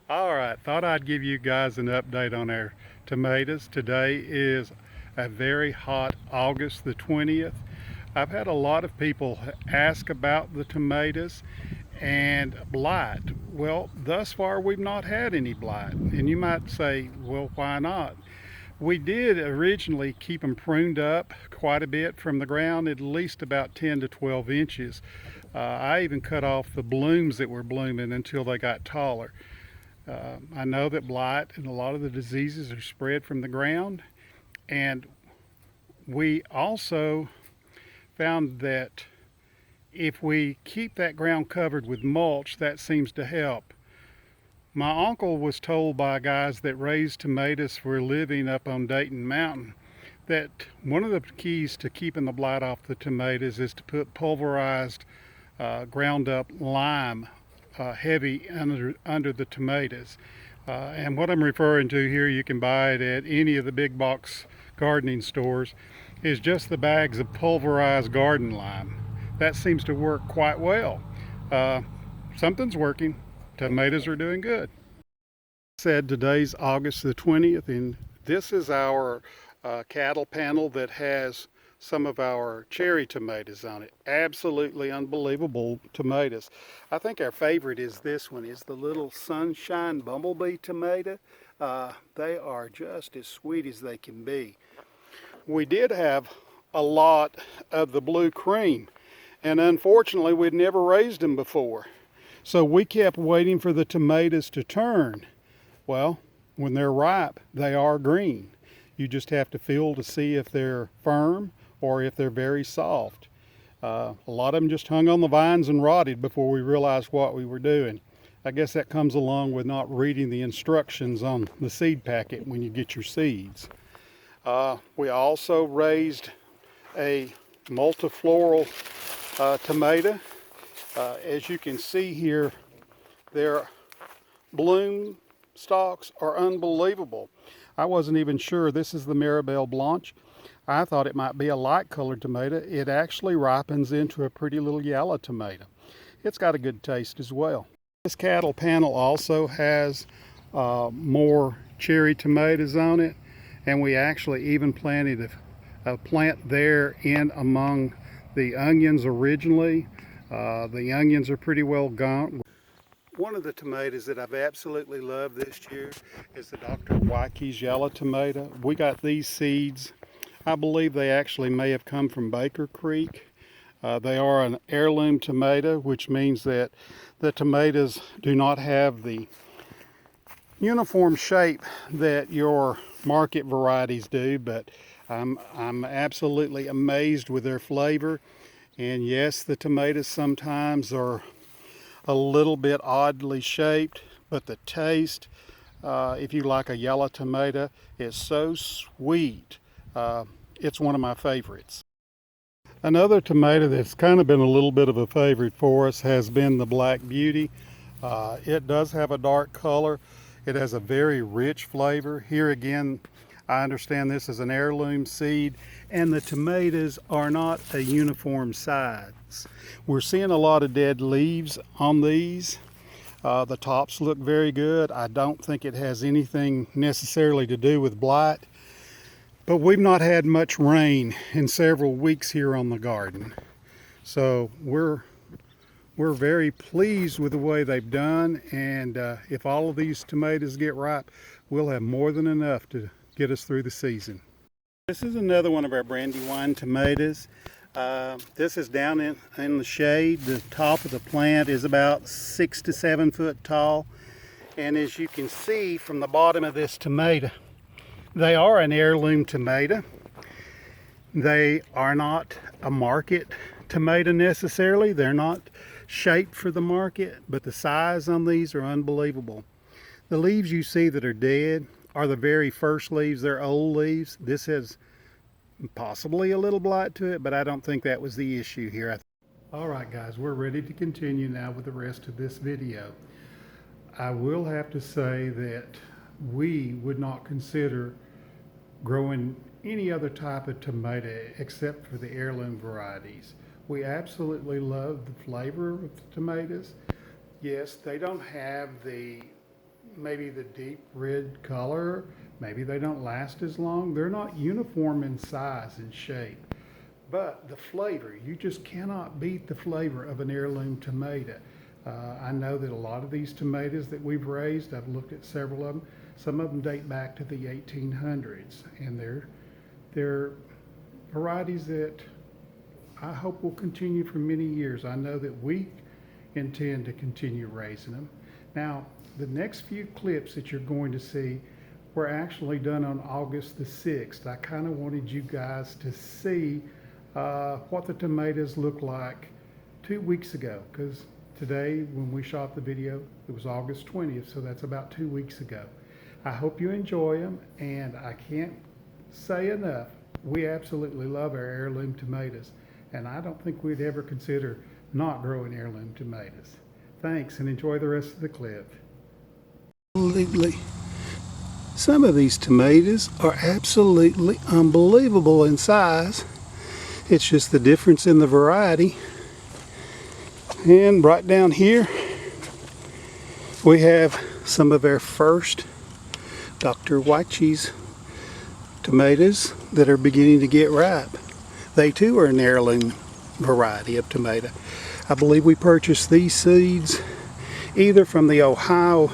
All right, thought I'd give you guys an update on our tomatoes. Today is a very hot August the 20th. I've had a lot of people ask about the tomatoes and blight. Well, thus far we've not had any blight. And you might say, well, why not? We did originally keep them pruned up quite a bit from the ground, at least about 10 to 12 inches. I even cut off the blooms that were blooming until they got taller. I know that blight and a lot of the diseases are spread from the ground, and we also found that if we keep that ground covered with mulch, that seems to help. My uncle was told by guys that raise tomatoes for a living up on Dayton Mountain that one of the keys to keeping the blight off the tomatoes is to put pulverized ground up lime heavy under the tomatoes. And what I'm referring to here, you can buy it at any of the big box gardening stores, is just the bags of pulverized garden lime. That seems to work quite well. Uh, Something's working. Tomatoes are doing good. Said today's August the 20th, and this is our cattle panel that has some of our cherry tomatoes on it. Absolutely unbelievable tomatoes. I think our favorite is this one, is the little sunshine bumblebee tomato. They are just as sweet as they can be. We did have a lot of the blue cream, and unfortunately we'd never raised them before. So we kept waiting for the tomatoes to turn. Well, when they're ripe, they are green. You just have to feel to see if they're firm or if they're very soft. A lot of them just hung on the vines and rotted before we realized what we were doing. I guess that comes along with not reading the instructions on the seed packet when you get your seeds. We also raised a multifloral tomato. As you can see here, their bloom stalks are unbelievable. I wasn't even sure. This is the Maribel Blanche. I thought it might be a light colored tomato. It actually ripens into a pretty little yellow tomato. It's got a good taste as well. This cattle panel also has more cherry tomatoes on it, and we actually even planted a plant there in among the onions originally. The onions are pretty well gone. One of the tomatoes that I've absolutely loved this year is the Dr. Wyke's yellow tomato. We got these seeds. I believe they actually may have come from Baker Creek. They are an heirloom tomato, which means that the tomatoes do not have the uniform shape that your market varieties do, but I'm absolutely amazed with their flavor. And yes, the tomatoes sometimes are a little bit oddly shaped, but the taste, if you like a yellow tomato, is so sweet. It's one of my favorites. Another tomato that's kind of been a little bit of a favorite for us has been the Black Beauty. It does have a dark color. It has a very rich flavor. Here again, I understand this is an heirloom seed, and the tomatoes are not a uniform size. We're seeing a lot of dead leaves on these. The tops look very good. I don't think it has anything necessarily to do with blight, but we've not had much rain in several weeks here on the garden. So we're very pleased with the way they've done, and if all of these tomatoes get ripe, we'll have more than enough to get us through the season. This is another one of our Brandywine tomatoes. This is down in the shade. The top of the plant is about 6 to 7 foot tall, and as you can see from the bottom of this tomato, they are an heirloom tomato. They are not a market tomato necessarily. They're not shaped for the market, but the size on these are unbelievable. The leaves you see that are dead are the very first leaves. They're old leaves. This has possibly a little blight to it, but I don't think that was the issue here. All right, guys, we're ready to continue now with the rest of this video. I will have to say that we would not consider growing any other type of tomato except for the heirloom varieties. We absolutely love the flavor of the tomatoes. Yes, they don't have the maybe the deep red color, maybe they don't last as long. They're not uniform in size and shape. But the flavor, you just cannot beat the flavor of an heirloom tomato. I know that a lot of these tomatoes that we've raised, I've looked at several of them. Some of them date back to the 1800s, and they're varieties that I hope will continue for many years. I know that we intend to continue raising them. Now, the next few clips that you're going to see were actually done on August the 6th. I kind of wanted you guys to see what the tomatoes look like 2 weeks ago, because today when we shot the video it was August 20th, so that's about 2 weeks ago. I hope you enjoy them, and I can't say enough, we absolutely love our heirloom tomatoes, and I don't think we'd ever consider not growing heirloom tomatoes. Thanks, and enjoy the rest of the clip. Absolutely. Some of these tomatoes are absolutely unbelievable in size. It's just the difference in the variety. And right down here we have some of our first Dr. Wyche's tomatoes that are beginning to get ripe. They too are an heirloom variety of tomato. I believe we purchased these seeds either from the Ohio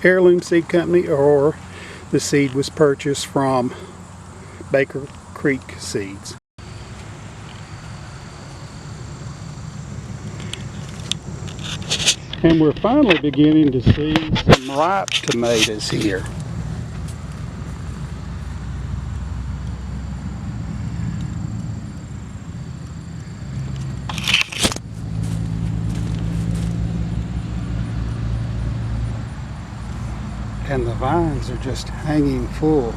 Heirloom Seed Company, or the seed was purchased from Baker Creek Seeds. And we're finally beginning to see some ripe tomatoes here. And the vines are just hanging full.